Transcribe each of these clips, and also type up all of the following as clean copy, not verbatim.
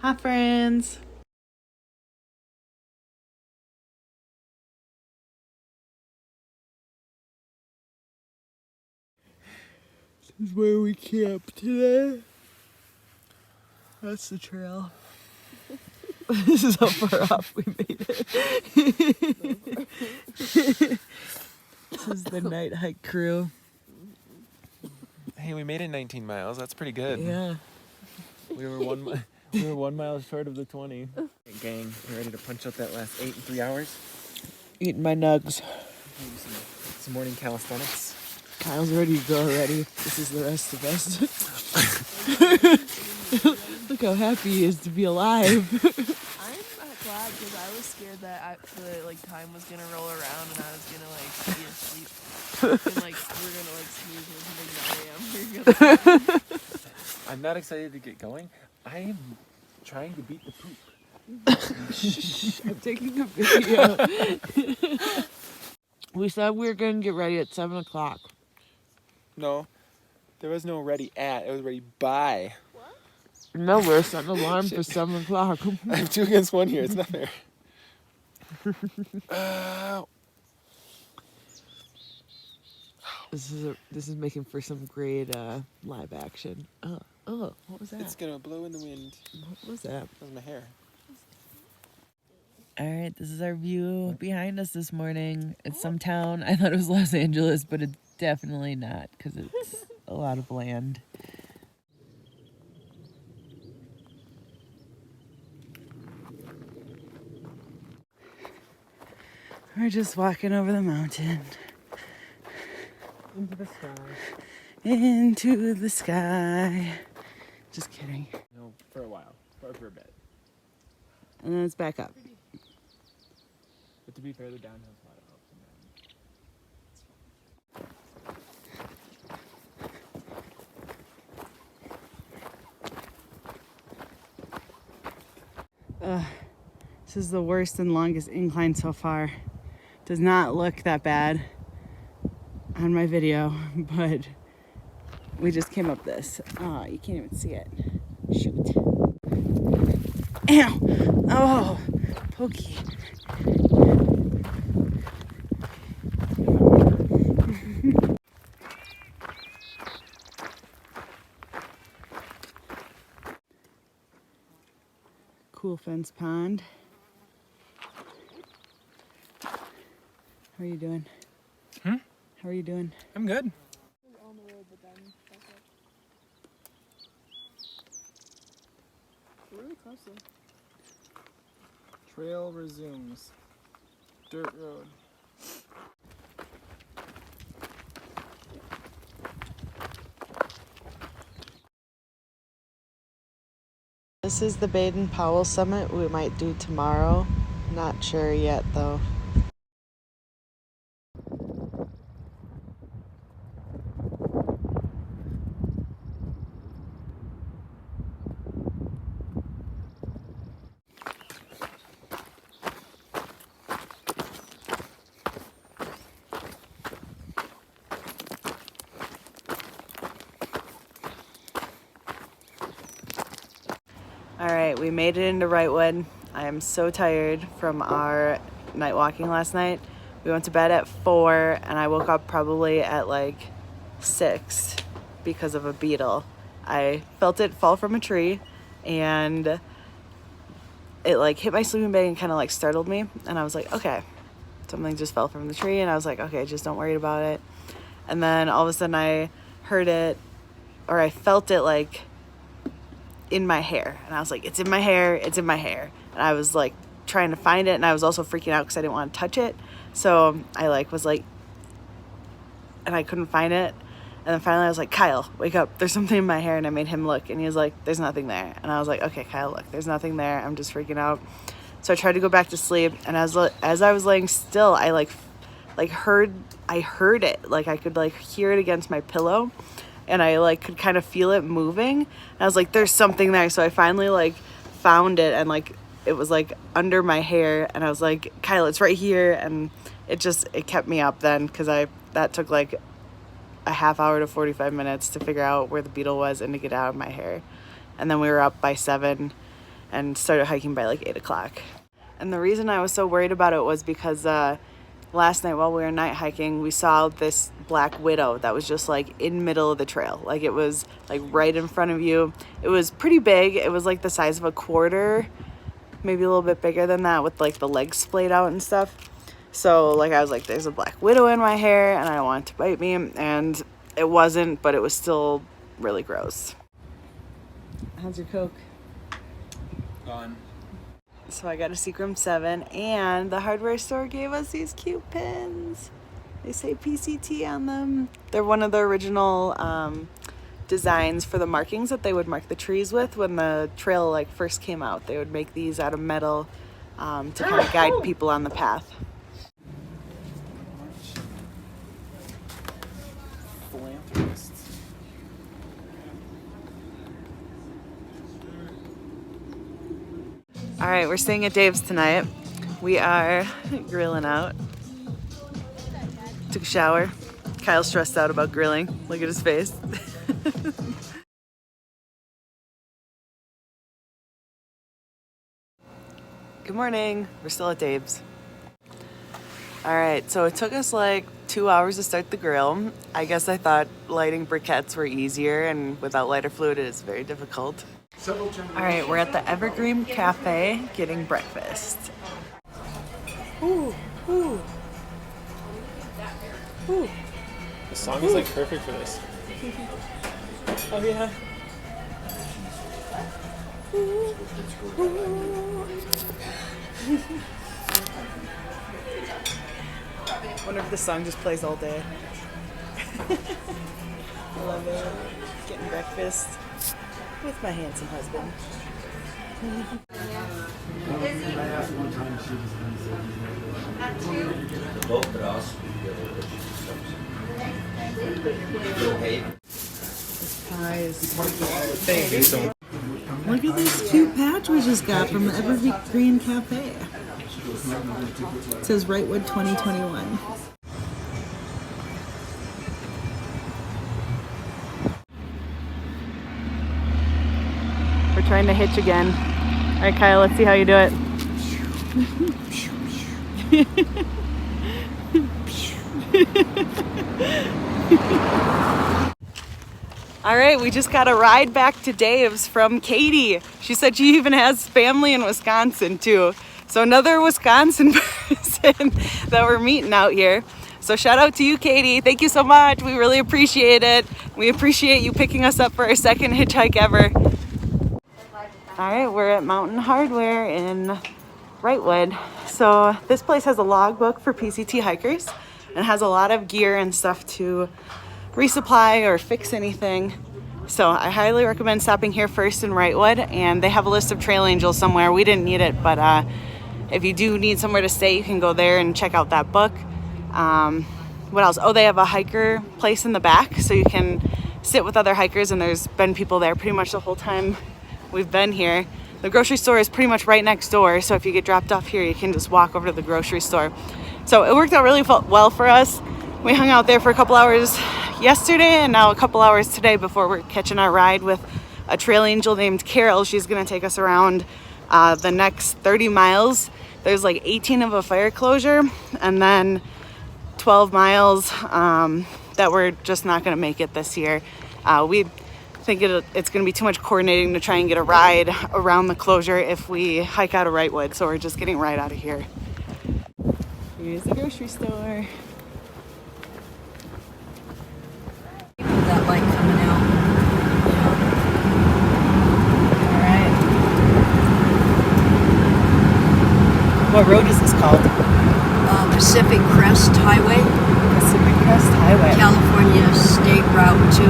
Hi, friends. This is where we camped today. That's the trail. This is how far off we made it. This is the night hike crew. Hey, we made it 19 miles. That's pretty good. Yeah. We were 1 mile short of the 20. Hey, gang, you ready to punch out that last 8 in 3 hours? Eating my nugs. Some morning calisthenics. Kyle's ready to go already. This is the rest of us. Look how happy he is to be alive. I'm glad because I was scared that the time was gonna roll around and I was gonna be asleep and we're gonna snooze until 9 a.m. I'm not excited to get going. I am trying to beat the poop. I'm taking a video. We said we were gonna get ready at 7 o'clock. No, there was no ready at. It was ready by. What? No, we're setting an alarm for 7 o'clock. I have 2 against 1 here. It's not fair. This is making for some great live action. Oh, what was that? It's gonna blow in the wind. What was that? That was my hair. All right, this is our view behind us this morning. It's some town. I thought it was Los Angeles, but it's definitely not because it's a lot of land. We're just walking over the mountain. Into the sky. Into the sky. Just kidding. No, for a while. For a bit. And then it's back up. But to be fair, the downhill's not up. This is the worst and longest incline so far. Does not look that bad on my video, but we just came up this. Oh, you can't even see it. Shoot. Ow! Oh, pokey. Cool fence pond. How are you doing? Hmm? How are you doing? I'm good. On the road, but then back up. We're really close though. Trail resumes. Dirt road. This is the Baden-Powell Summit we might do tomorrow. Not sure yet though. All right, we made it into Wrightwood. I am so tired from our night walking last night. We went to bed at 4 and I woke up probably at 6 because of a beetle. I felt it fall from a tree and it hit my sleeping bag and kind of startled me. And I was like, okay, something just fell from the tree. And I was like, okay, just don't worry about it. And then all of a sudden I heard it, or I felt it in my hair, and I was like, it's in my hair, it's in my hair. And I was trying to find it, and I was also freaking out because I didn't want to touch it. So I was and I couldn't find it. And then finally I was like, Kyle, wake up, there's something in my hair. And I made him look, and he was like, there's nothing there. And I was like, okay, Kyle, look, there's nothing there, I'm just freaking out. So I tried to go back to sleep, and as I was laying still, I heard it, I could hear it against my pillow. And I could kind of feel it moving. And I was like, there's something there. So I finally found it, and it was under my hair. And I was like, Kyle, it's right here. And it kept me up then, because that took a half hour to 45 minutes to figure out where the beetle was and to get out of my hair. And then we were up by 7. and started hiking by like 8 o'clock. And the reason I was so worried about it was because last night while we were night hiking, we saw this black widow that was just like in middle of the trail. Like it was like right in front of you. It was pretty big. It was like the size of a quarter, maybe a little bit bigger than that, with like the legs splayed out and stuff. So like I was like, there's a black widow in my hair and I don't want it to bite me. And it wasn't, but it was still really gross. How's your Coke? Gone. So I got a Seagram 7 and the hardware store gave us these cute pins. They say PCT on them. They're one of the original designs for the markings that they would mark the trees with when the trail like first came out. They would make these out of metal to kind of guide people on the path. Philanthropists. All right, we're staying at Dave's tonight. We are grilling out. Took a shower. Kyle's stressed out about grilling. Look at his face. Good morning. We're still at Dave's. All right, so it took us like 2 hours to start the grill. I guess I thought lighting briquettes were easier, and without lighter fluid, it is very difficult. All right, we're at the Evergreen Cafe getting breakfast. Ooh, ooh, ooh. The song is like perfect for this. Oh yeah. Wonder if this song just plays all day. Love it. Getting breakfast with my handsome husband. This pie is Thank you so much. Look at this cute patch we just got from the Evergreen Cafe. It says Wrightwood 2021. We're trying to hitch again. All right, Kyle, let's see how you do it. All right, we just got a ride back to Dave's from Katie. She said she even has family in Wisconsin too. So another Wisconsin person that we're meeting out here. So shout out to you, Katie. Thank you so much. We really appreciate it. We appreciate you picking us up for our second hitchhike ever. All right, we're at Mountain Hardware in Wrightwood. So this place has a logbook for PCT hikers and has a lot of gear and stuff to resupply or fix anything. So I highly recommend stopping here first in Wrightwood, and they have a list of trail angels somewhere. We didn't need it, but if you do need somewhere to stay, you can go there and check out that book. What else? Oh, they have a hiker place in the back, so you can sit with other hikers, and there's been people there pretty much the whole time we've been here. The grocery store is pretty much right next door, so if you get dropped off here, you can just walk over to the grocery store. So it worked out really well for us. We hung out there for a couple hours yesterday and now a couple hours today before we're catching our ride with a trail angel named Carol. She's going to take us around the next 30 miles. There's like 18 of a fire closure and then 12 miles that we're just not going to make it this year. We think it's going to be too much coordinating to try and get a ride around the closure if we hike out of Wrightwood, so we're just getting right out of here. Here's the grocery store. That light coming out. All right. What road is this called? Pacific Crest Highway, Pacific Crest Highway. California State Route 2.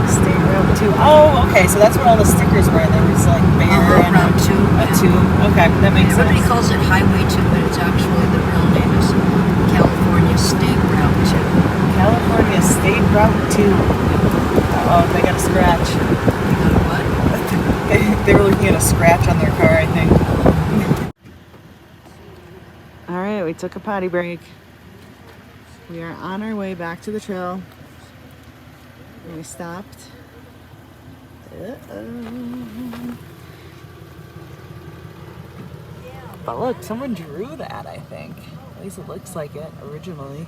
State Route 2. Oh, okay. So that's what all the stickers were. There was like bear and Route 2. a 2. Okay, that makes Everybody sense. calls it Highway 2, but it's actually the real name is California State Route 2. California State Route 2. Oh, they got a scratch. You know what? They were looking at a scratch on their car, I think. All right, we took a potty break. We are on our way back to the trail. And we stopped. Uh-oh. But look, someone drew that, I think. At least it looks like it originally.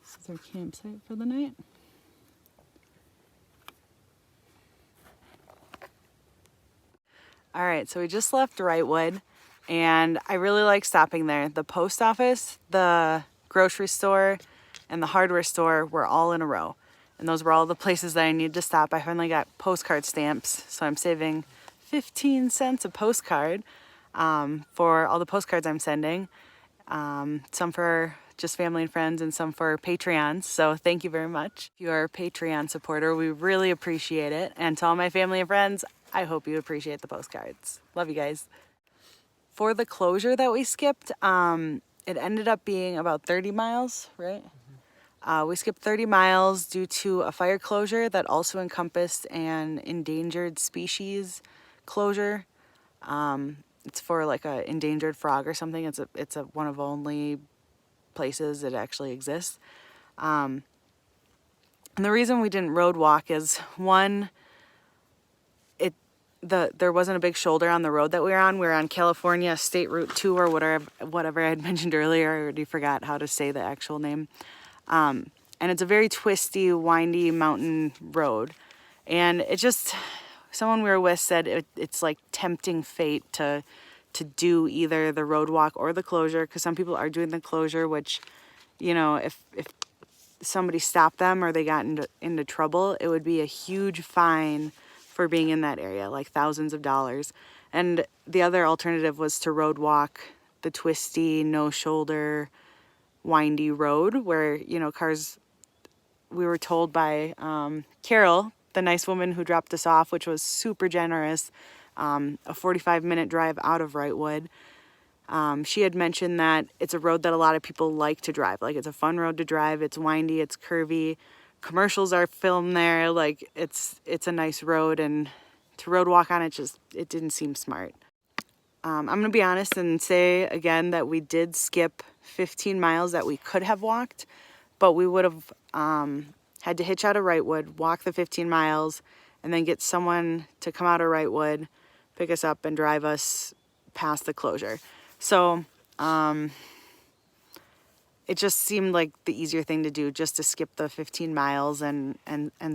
This is our campsite for the night. All right, so we just left Wrightwood, and I really like stopping there. The post office, the grocery store, and the hardware store were all in a row. And those were all the places that I needed to stop. I finally got postcard stamps, so I'm saving 15 cents a postcard for all the postcards I'm sending. Some for just family and friends and some for Patreons. So thank you very much. If you are a Patreon supporter, we really appreciate it. And to all my family and friends, I hope you appreciate the postcards. Love you guys. For the closure that we skipped, it ended up being about 30 miles, right? We skipped 30 miles due to a fire closure that also encompassed an endangered species closure. It's for like a endangered frog or something. It's a one of only places it actually exists. And the reason we didn't road walk is one, there wasn't a big shoulder on the road that we were on. We were on California State Route 2 or whatever I had mentioned earlier. I already forgot how to say the actual name. And it's a very twisty, windy mountain road. And it just, someone we were with said it's like tempting fate to do either the road walk or the closure, because some people are doing the closure, which, you know, if somebody stopped them or they got into trouble, it would be a huge fine for being in that area, like thousands of dollars. And the other alternative was to road walk the twisty, no shoulder, windy road where, you know, cars, we were told by Carol, the nice woman who dropped us off, which was super generous, a 45-minute drive out of Wrightwood. She had mentioned that it's a road that a lot of people like to drive. Like, it's a fun road to drive. It's windy, it's curvy. Commercials are filmed there. Like, it's a nice road, and to road walk on it didn't seem smart. I'm gonna be honest and say again that we did skip 15 miles that we could have walked, but we would have had to hitch out of Wrightwood, walk the 15 miles, and then get someone to come out of Wrightwood, pick us up, and drive us past the closure. So it just seemed like the easier thing to do, just to skip the 15 miles and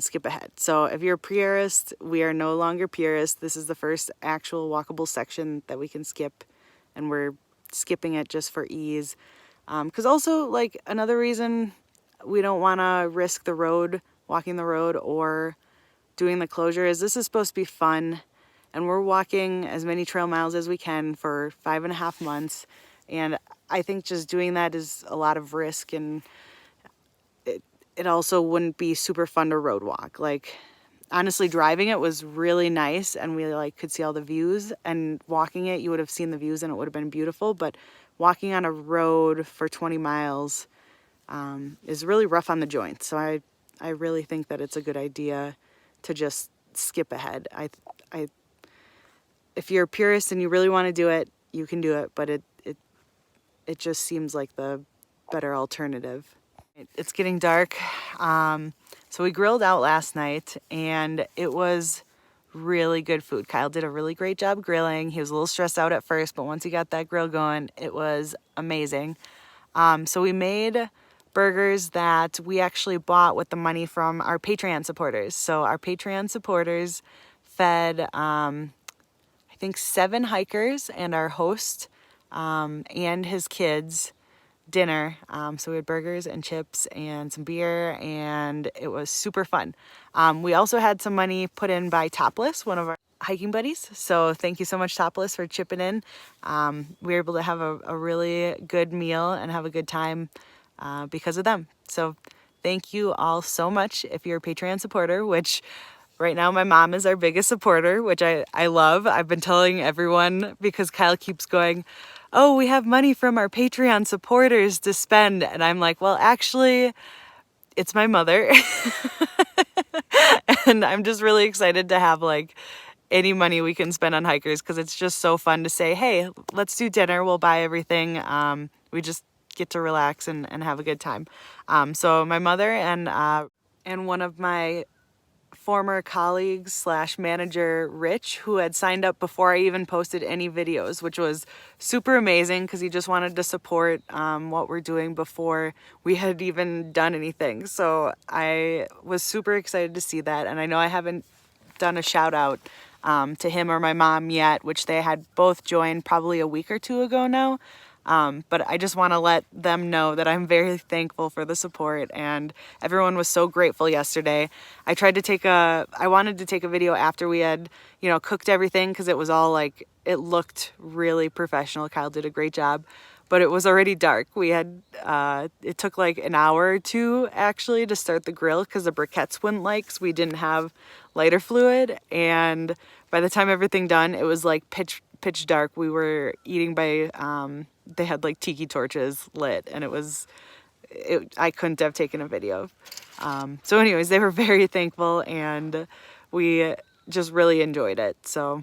skip ahead. So if you're a purist, we are no longer purists. This is the first actual walkable section that we can skip, and we're skipping it just for ease. Because also, like, another reason we don't want to risk the road, walking the road, or doing the closure is this is supposed to be fun, and we're walking as many trail miles as we can for 5.5 months. And I think just doing that is a lot of risk, and it also wouldn't be super fun to road walk. Like, honestly, driving it was really nice, and we like could see all the views, and walking it, you would have seen the views and it would have been beautiful. But walking on a road for 20 miles is really rough on the joints. So I really think that it's a good idea to just skip ahead. If you're a purist and you really want to do it, you can do it, but it just seems like the better alternative. It's getting dark. So we grilled out last night, and it was really good food. Kyle did a really great job grilling. He was a little stressed out at first, but once he got that grill going, it was amazing. So we made burgers that we actually bought with the money from our Patreon supporters. So our Patreon supporters fed, I think, 7 hikers and our host and his kids dinner. So we had burgers and chips and some beer, and it was super fun. We also had some money put in by Topless, one of our hiking buddies. So thank you so much, Topless, for chipping in. We were able to have a really good meal and have a good time because of them. So thank you all so much. If you're a Patreon supporter, which right now my mom is our biggest supporter, which I love. I've been telling everyone because Kyle keeps going, oh, we have money from our Patreon supporters to spend. And I'm like, well, actually, it's my mother. And I'm just really excited to have like any money we can spend on hikers because it's just so fun to say, hey, let's do dinner. We'll buy everything. We just get to relax and have a good time. So my mother and one of my former colleagues slash manager, Rich, who had signed up before I even posted any videos, which was super amazing because he just wanted to support what we're doing before we had even done anything. So I was super excited to see that. And I know I haven't done a shout out to him or my mom yet, which they had both joined probably a week or two ago now. But I just want to let them know that I'm very thankful for the support, and everyone was so grateful yesterday. I wanted to take a video after we had, cooked everything because it was all like, it looked really professional. Kyle did a great job, but it was already dark. We had, it took like an hour or two actually to start the grill because the briquettes wouldn't light because we didn't have lighter fluid. And by the time everything done, it was like pitch dark. We were eating by, they had like tiki torches lit, and I couldn't have taken a video. So anyways, they were very thankful, and we just really enjoyed it. So